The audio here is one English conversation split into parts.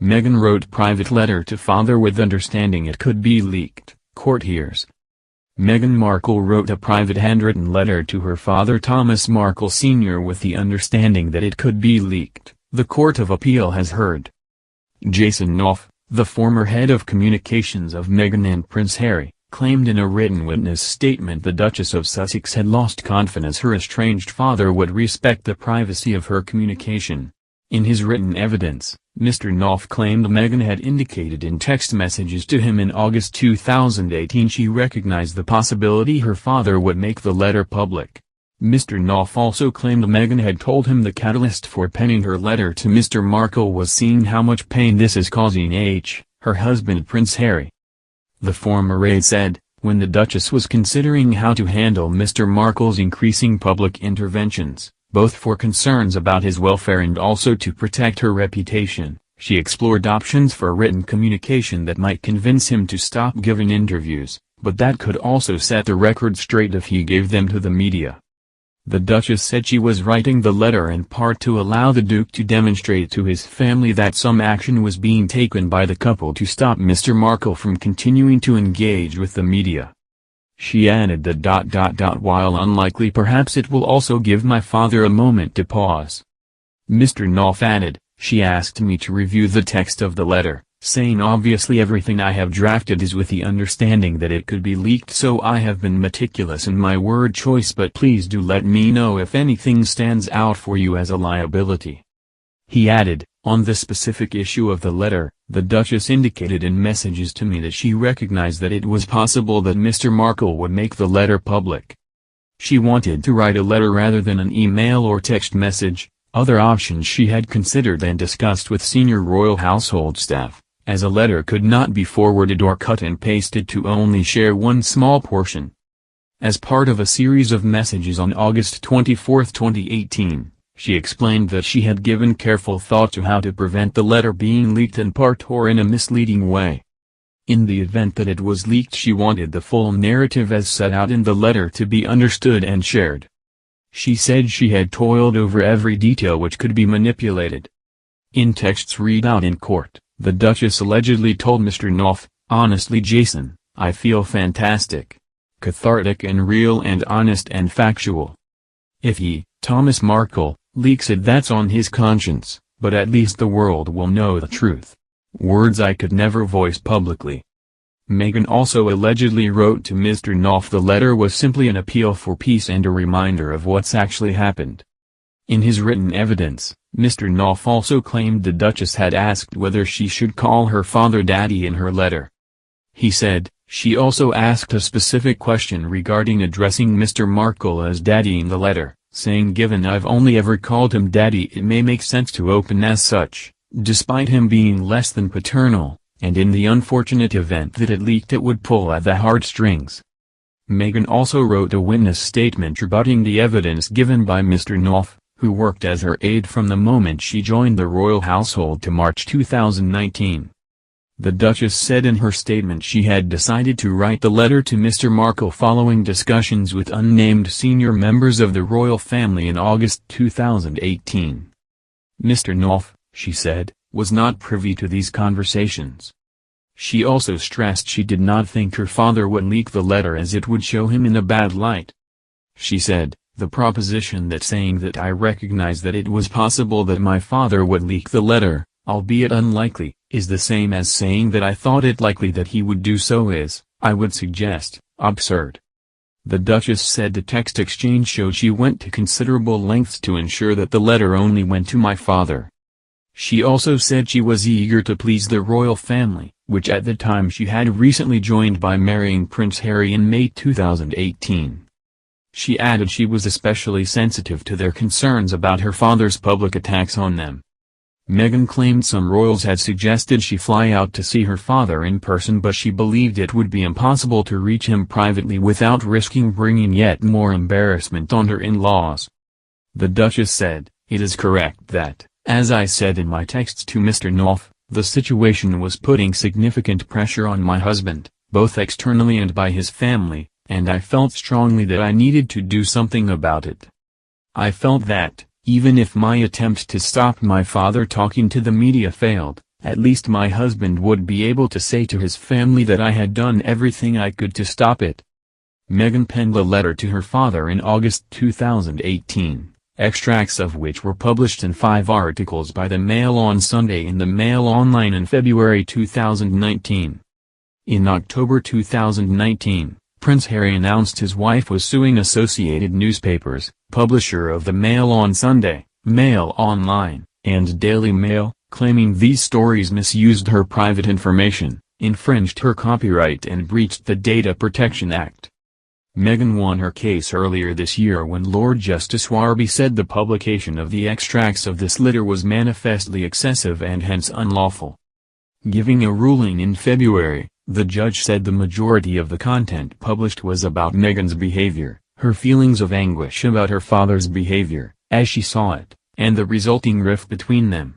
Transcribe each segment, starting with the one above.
Meghan wrote private letter to father with understanding it could be leaked, court hears. Meghan Markle wrote a private handwritten letter to her father Thomas Markle Sr. with the understanding that it could be leaked, the Court of Appeal has heard. Jason Knopf, the former head of communications of Meghan and Prince Harry, claimed in a written witness statement the Duchess of Sussex had lost confidence her estranged father would respect the privacy of her communication. In his written evidence, Mr. Knopf claimed Meghan had indicated in text messages to him in August 2018 she recognized the possibility her father would make the letter public. Mr. Knopf also claimed Meghan had told him the catalyst for penning her letter to Mr. Markle was seeing how much pain this is causing her husband Prince Harry. The former aide said, when the Duchess was considering how to handle Mr. Markle's increasing public interventions, both for concerns about his welfare and also to protect her reputation, she explored options for written communication that might convince him to stop giving interviews, but that could also set the record straight if he gave them to the media. The Duchess said she was writing the letter in part to allow the Duke to demonstrate to his family that some action was being taken by the couple to stop Mr. Markle from continuing to engage with the media. She added that while unlikely perhaps it will also give my father a moment to pause. Mr. Knopf added, she asked me to review the text of the letter, saying obviously everything I have drafted is with the understanding that it could be leaked, so I have been meticulous in my word choice, but please do let me know if anything stands out for you as a liability. He added, on the specific issue of the letter, the Duchess indicated in messages to me that she recognized that it was possible that Mr. Markle would make the letter public. She wanted to write a letter rather than an email or text message, other options she had considered and discussed with senior royal household staff, as a letter could not be forwarded or cut and pasted to only share one small portion. As part of a series of messages on August 24, 2018, she explained that she had given careful thought to how to prevent the letter being leaked in part or in a misleading way. In the event that it was leaked, she wanted the full narrative as set out in the letter to be understood and shared. She said she had toiled over every detail which could be manipulated. In texts read out in court, the Duchess allegedly told Mr. Knopf, honestly Jason, I feel fantastic. Cathartic and real and honest and factual. If he, Thomas Markle, leaks it, that's on his conscience, but at least the world will know the truth. Words I could never voice publicly. Meghan also allegedly wrote to Mr. Knopf the letter was simply an appeal for peace and a reminder of what's actually happened. In his written evidence, Mr. Knopf also claimed the Duchess had asked whether she should call her father Daddy in her letter. He said, she also asked a specific question regarding addressing Mr. Markle as Daddy in the letter, saying given I've only ever called him Daddy it may make sense to open as such, despite him being less than paternal, and in the unfortunate event that it leaked it would pull at the heartstrings. Meghan also wrote a witness statement rebutting the evidence given by Mr. Knopf, who worked as her aide from the moment she joined the royal household to March 2019. The Duchess said in her statement she had decided to write the letter to Mr. Markle following discussions with unnamed senior members of the royal family in August 2018. Mr. Knopf, she said, was not privy to these conversations. She also stressed she did not think her father would leak the letter as it would show him in a bad light. She said, the proposition that saying that I recognize that it was possible that my father would leak the letter, albeit unlikely, is the same as saying that I thought it likely that he would do so is, I would suggest, absurd. The Duchess said the text exchange showed she went to considerable lengths to ensure that the letter only went to my father. She also said she was eager to please the royal family, which at the time she had recently joined by marrying Prince Harry in May 2018. She added she was especially sensitive to their concerns about her father's public attacks on them. Meghan claimed some royals had suggested she fly out to see her father in person, but she believed it would be impossible to reach him privately without risking bringing yet more embarrassment on her in-laws. The Duchess said, it is correct that, as I said in my texts to Mr. Knopf, the situation was putting significant pressure on my husband, both externally and by his family, and I felt strongly that I needed to do something about it. I felt that, even if my attempt to stop my father talking to the media failed, At least my husband would be able to say to his family that I had done everything I could to stop it. Meghan penned a letter to her father in August 2018, extracts of which were published in 5 articles by the Mail on Sunday and the Mail Online in February 2019. In October 2019, Prince Harry announced his wife was suing Associated Newspapers, publisher of the Mail on Sunday, Mail Online, and Daily Mail, claiming these stories misused her private information, infringed her copyright and breached the Data Protection Act. Meghan won her case earlier this year when Lord Justice Warby said the publication of the extracts of this letter was manifestly excessive and hence unlawful. Giving a ruling in February, the judge said the majority of the content published was about Meghan's behavior, her feelings of anguish about her father's behavior, as she saw it, and the resulting rift between them.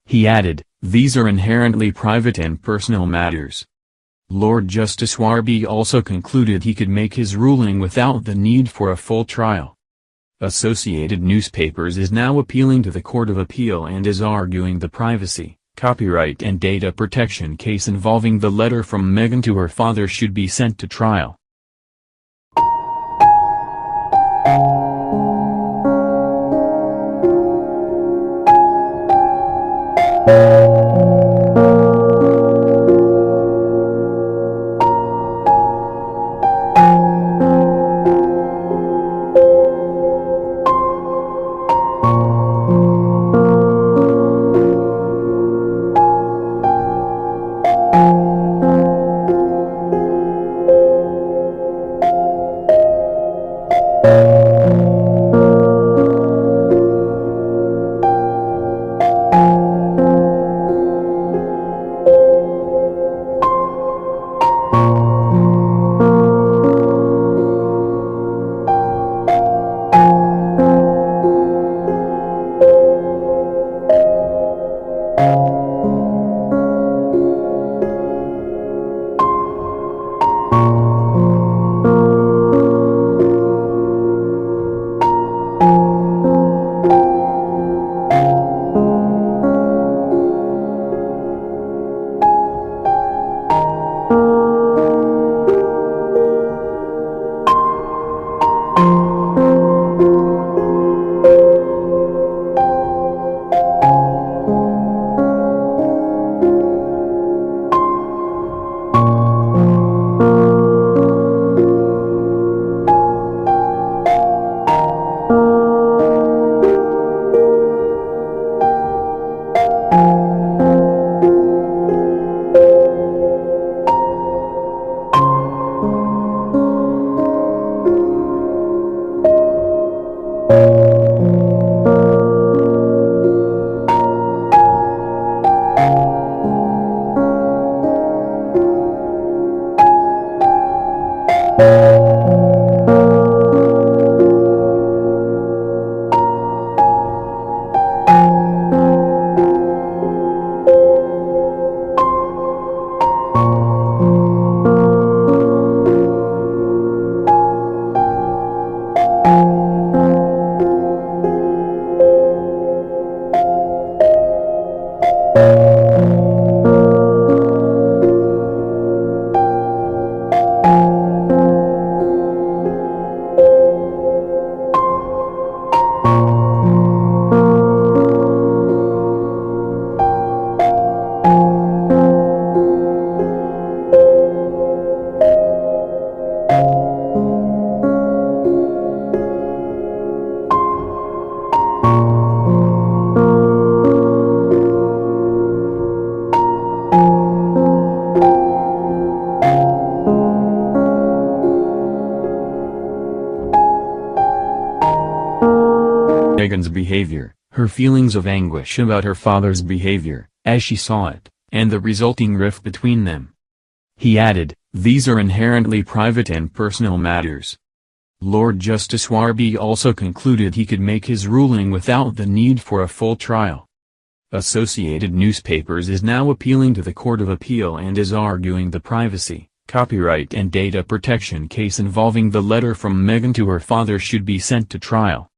He added, "These are inherently private and personal matters." Lord Justice Warby also concluded he could make his ruling without the need for a full trial. Associated Newspapers is now appealing to the Court of Appeal and is arguing the privacy, copyright and data protection case involving the letter from Meghan to her father should be sent to trial. Meghan's behavior, her feelings of anguish about her father's behavior, as she saw it, and the resulting rift between them. He added, "These are inherently private and personal matters." Lord Justice Warby also concluded he could make his ruling without the need for a full trial. Associated Newspapers is now appealing to the Court of Appeal and is arguing the privacy, copyright and data protection case involving the letter from Meghan to her father should be sent to trial.